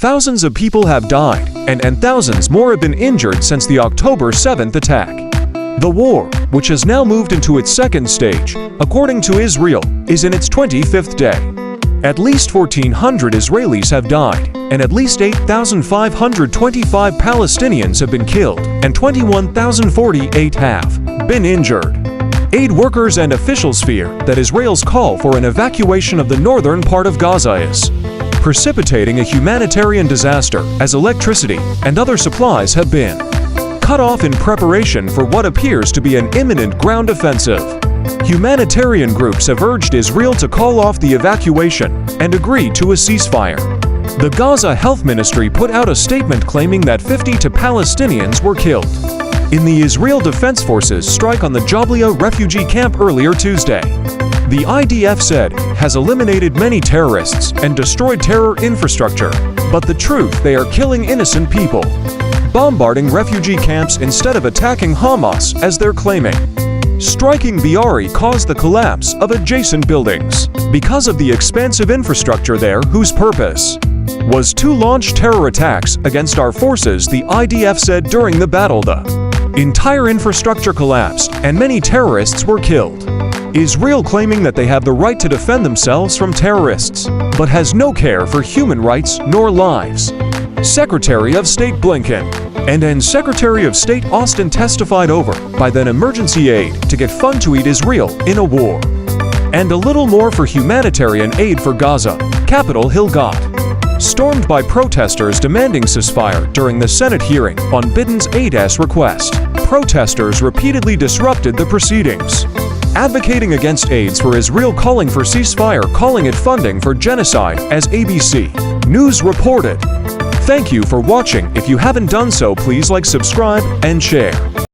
Thousands of people have died, and thousands more have been injured since the October 7th attack. The war, which has now moved into its second stage, according to Israel, is in its 25th day. At least 1,400 Israelis have died, and at least 8,525 Palestinians have been killed, and 21,048 have been injured. Aid workers and officials fear that Israel's call for an evacuation of the northern part of Gaza is precipitating a humanitarian disaster, as electricity and other supplies have been cut off in preparation for what appears to be an imminent ground offensive. Humanitarian groups have urged Israel to call off the evacuation and agree to a ceasefire. The Gaza Health Ministry put out a statement claiming that 52 Palestinians were killed in the Israel Defense Forces strike on the Jabaliab refugee camp earlier Tuesday. The IDF said has eliminated many terrorists and destroyed terror infrastructure, but the truth, they are killing innocent people, bombarding refugee camps instead of attacking Hamas as they're claiming. Striking Be'eri caused the collapse of adjacent buildings because of the expansive infrastructure there, whose purpose was to launch terror attacks against our forces, the IDF said during the battle. The entire infrastructure collapsed and many terrorists were killed. Israel claiming that they have the right to defend themselves from terrorists, but has no care for human rights nor lives. Secretary of State Blinken and Secretary of State Austin testified over by then emergency aid to get fund to aid Israel in a war, and a little more for humanitarian aid for Gaza. Capitol Hill got stormed by protesters demanding ceasefire during the Senate hearing on Biden's aid's request. Protesters repeatedly disrupted the proceedings, advocating against aids for Israel, calling for ceasefire, calling it funding for genocide, as ABC News reported. Thank you for watching. If you haven't done so, please like, subscribe, and share.